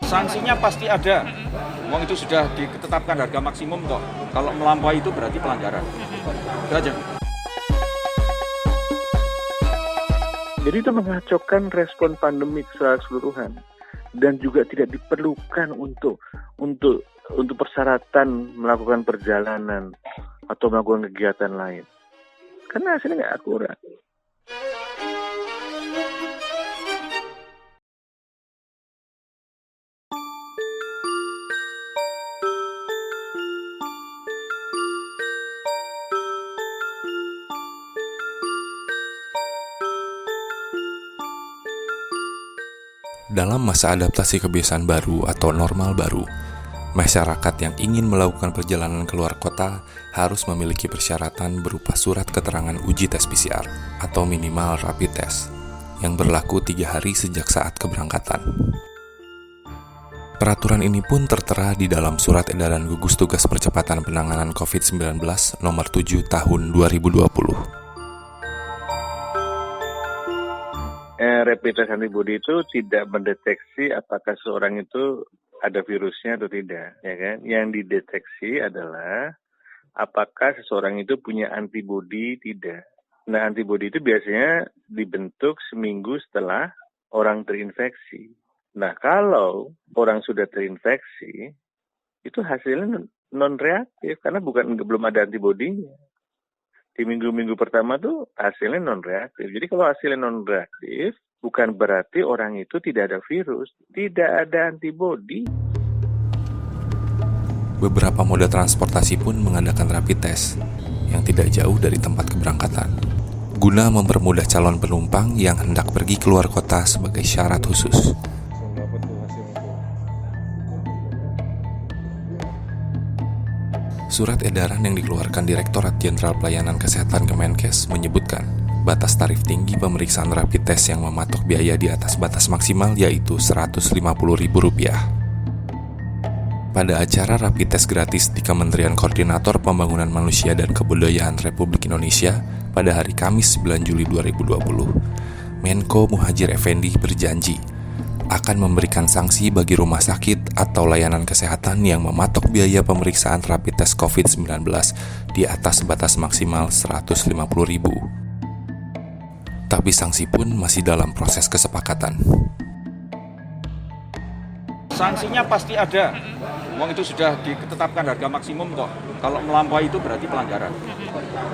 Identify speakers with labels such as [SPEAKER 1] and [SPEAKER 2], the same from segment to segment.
[SPEAKER 1] Sanksinya pasti ada. Uang itu sudah ditetapkan harga maksimum kok. Kalau melampaui itu berarti pelanggaran. Itu aja.
[SPEAKER 2] Jadi itu mengacaukan respon pandemik secara keseluruhan dan juga tidak diperlukan untuk persyaratan melakukan perjalanan atau melakukan kegiatan lain. Karena hasilnya nggak akurat.
[SPEAKER 3] Dalam masa adaptasi kebiasaan baru atau normal baru, masyarakat yang ingin melakukan perjalanan keluar kota harus memiliki persyaratan berupa surat keterangan uji tes PCR atau minimal rapid test yang berlaku 3 hari sejak saat keberangkatan. Peraturan ini pun tertera di dalam Surat Edaran Gugus Tugas Percepatan Penanganan COVID-19 Nomor 7 Tahun 2020.
[SPEAKER 2] Rapid test antibody itu tidak mendeteksi apakah seorang itu ada virusnya atau tidak, ya kan? Yang dideteksi adalah apakah seseorang itu punya antibody tidak. Nah, antibody itu biasanya dibentuk seminggu setelah orang terinfeksi. Nah, kalau orang sudah terinfeksi, itu hasilnya non-reaktif karena belum ada antibodinya. Di minggu-minggu pertama tuh hasilnya non-reaktif. Jadi kalau hasilnya non-reaktif, bukan berarti orang itu tidak ada virus, tidak ada antibodi.
[SPEAKER 3] Beberapa moda transportasi pun mengadakan rapid test yang tidak jauh dari tempat keberangkatan, guna mempermudah calon penumpang yang hendak pergi keluar kota sebagai syarat khusus. Surat edaran yang dikeluarkan Direktorat Jenderal Pelayanan Kesehatan Kemenkes menyebutkan batas tarif tinggi pemeriksaan rapid test yang mematok biaya di atas batas maksimal yaitu Rp150.000. Pada acara rapid test gratis di Kementerian Koordinator Pembangunan Manusia dan Kebudayaan Republik Indonesia pada hari Kamis 9 Juli 2020, Menko Muhadjir Effendi berjanji akan memberikan sanksi bagi rumah sakit atau layanan kesehatan yang mematok biaya pemeriksaan rapid test COVID-19 di atas batas maksimal Rp150.000. Tapi sanksi pun masih dalam proses kesepakatan.
[SPEAKER 1] Sanksinya pasti ada. Uang itu sudah ditetapkan harga maksimum kok. Kalau melampaui itu berarti pelanggaran.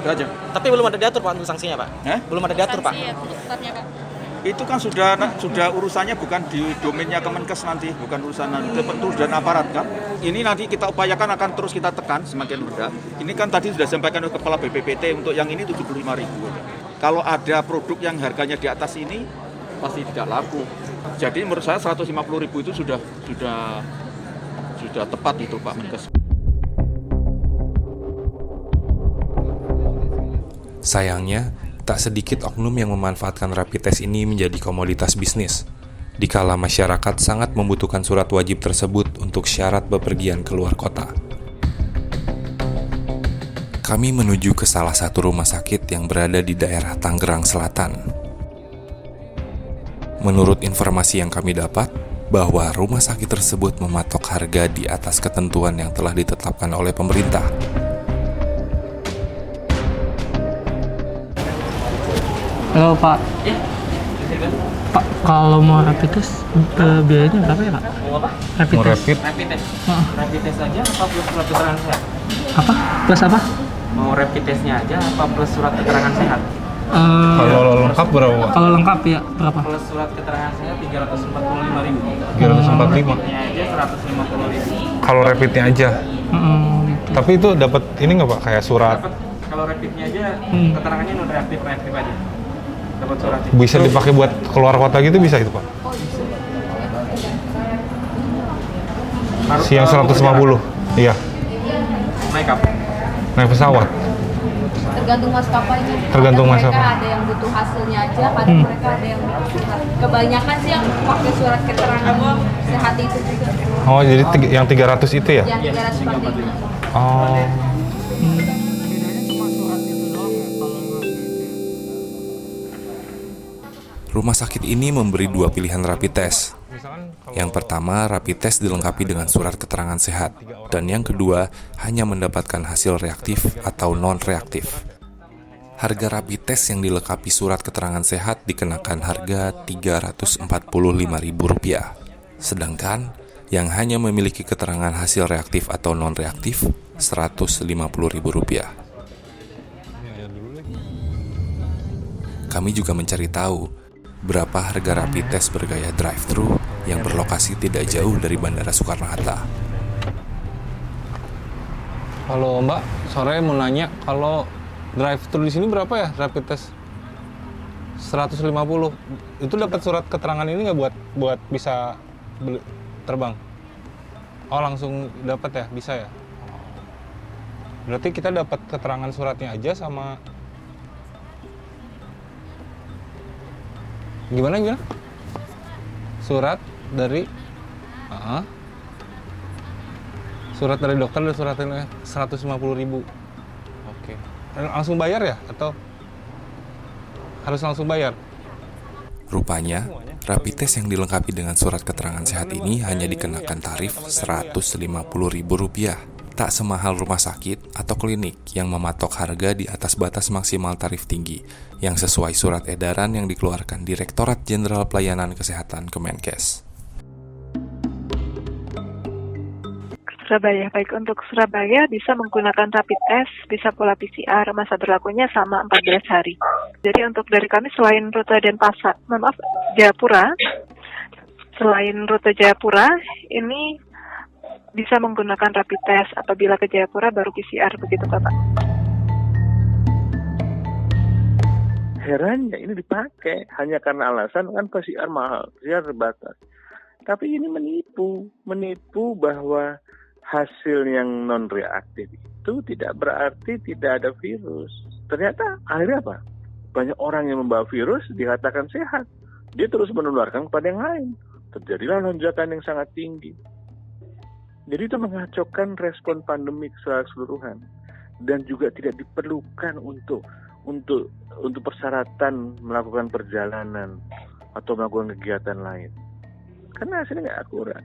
[SPEAKER 1] Itu aja.
[SPEAKER 4] Tapi belum ada diatur Pak untuk sanksinya Pak? Belum ada diatur Pak?
[SPEAKER 1] Itu kan sudah urusannya bukan di domainnya Kemenkes nanti, bukan urusan terus dan aparat kan. Ini nanti kita upayakan akan terus kita tekan semakin rendah. Ini kan tadi sudah disampaikan oleh Kepala BPPT untuk yang ini 75.000. Kalau ada produk yang harganya di atas ini pasti tidak laku. Jadi menurut saya 150.000 itu sudah tepat itu Pak Menkes.
[SPEAKER 3] Sayangnya, tak sedikit oknum yang memanfaatkan rapid test ini menjadi komoditas bisnis. Dikala masyarakat sangat membutuhkan surat wajib tersebut untuk syarat bepergian keluar kota. Kami menuju ke salah satu rumah sakit yang berada di daerah Tangerang Selatan. Menurut informasi yang kami dapat, bahwa rumah sakit tersebut mematok harga di atas ketentuan yang telah ditetapkan oleh pemerintah.
[SPEAKER 5] Halo Pak. Pak, kalau mau rapid test biayanya berapa ya Pak? Rapid test.
[SPEAKER 4] Rapid test. Rapid test aja apa plus surat keterangan sehat?
[SPEAKER 5] Apa? Plus apa?
[SPEAKER 4] Mau rapid testnya aja apa plus surat keterangan sehat?
[SPEAKER 6] Kalau lengkap berapa Pak?
[SPEAKER 5] Kalau lengkap ya berapa?
[SPEAKER 4] Plus surat keterangan sehat 345.000.
[SPEAKER 6] 345.
[SPEAKER 4] Rapidnya aja 150.000.
[SPEAKER 6] Kalau rapidnya aja.
[SPEAKER 5] Gitu.
[SPEAKER 6] Tapi itu dapat ini nggak Pak, kayak surat?
[SPEAKER 4] Dapat kalau rapidnya aja keterangannya non reaktif aja. Dapat surat.
[SPEAKER 6] Bisa dipakai buat keluar kota gitu bisa itu Pak? Siang 150. Iya.
[SPEAKER 4] Naik apa?
[SPEAKER 6] Naik pesawat.
[SPEAKER 7] Tergantung maskapainya.
[SPEAKER 6] Tergantung
[SPEAKER 7] mereka
[SPEAKER 6] maskapai.
[SPEAKER 7] ada yang butuh hasilnya aja, kadang mereka ada yang butuh surat. Kebanyakan sih yang pakai surat keterangan sehat itu juga.
[SPEAKER 6] Oh, jadi yang 300 itu ya?
[SPEAKER 7] Yang 345.
[SPEAKER 6] Oh.
[SPEAKER 3] Rumah sakit ini memberi 2 pilihan rapid test, Yang pertama, rapid test dilengkapi dengan surat keterangan sehat, dan yang kedua, hanya mendapatkan hasil reaktif atau non-reaktif. Harga rapid test yang dilengkapi surat keterangan sehat dikenakan harga Rp345.000, sedangkan yang hanya memiliki keterangan hasil reaktif atau non-reaktif Rp150.000. Kami juga mencari tahu berapa harga rapid test bergaya drive-thru yang berlokasi tidak jauh dari Bandara Soekarno-Hatta.
[SPEAKER 6] Halo Mbak, sore mau nanya kalau drive-thru di sini berapa ya rapid test? 150. Itu dapat surat keterangan ini nggak buat bisa terbang? Oh langsung dapat ya, bisa ya? Berarti kita dapat keterangan suratnya aja sama gimana? Surat dari surat dari dokter dan suratnya 150.000. Oke. Langsung bayar ya atau harus langsung bayar?
[SPEAKER 3] Rupanya, rapid test yang dilengkapi dengan surat keterangan sehat ini hanya dikenakan tarif Rp150.000. Tak semahal rumah sakit atau klinik yang mematok harga di atas batas maksimal tarif tinggi yang sesuai surat edaran yang dikeluarkan Direktorat Jenderal Pelayanan Kesehatan Kemenkes.
[SPEAKER 8] Surabaya, baik untuk Surabaya bisa menggunakan rapid test, bisa pola PCR, masa berlakunya sama 14 hari. Jadi untuk dari kami selain rute Denpasar, Jayapura, selain rute Jayapura, ini bisa menggunakan rapid test. Apabila ke Jayapura baru PCR, begitu Bapak.
[SPEAKER 2] Herannya ini dipakai hanya karena alasan kan PCR mahal, PCR terbatas. Tapi ini menipu bahwa hasil yang non-reaktif itu tidak berarti tidak ada virus. Ternyata akhirnya apa? Banyak orang yang membawa virus dikatakan sehat. Dia terus menularkan kepada yang lain. Terjadilah lonjakan yang sangat tinggi. Jadi itu mengacaukan respon pandemik secara keseluruhan dan juga tidak diperlukan untuk persyaratan melakukan perjalanan atau melakukan kegiatan lain. Karena hasilnya nggak akurat.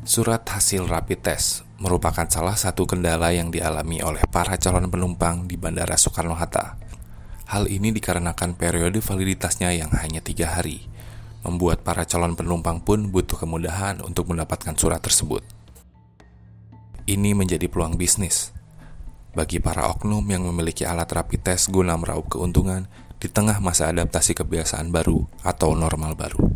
[SPEAKER 3] Surat hasil rapid test merupakan salah satu kendala yang dialami oleh para calon penumpang di Bandara Soekarno-Hatta. Hal ini dikarenakan periode validitasnya yang hanya 3 hari, membuat para calon penumpang pun butuh kemudahan untuk mendapatkan surat tersebut. Ini menjadi peluang bisnis bagi para oknum yang memiliki alat rapid test guna meraup keuntungan di tengah masa adaptasi kebiasaan baru atau normal baru.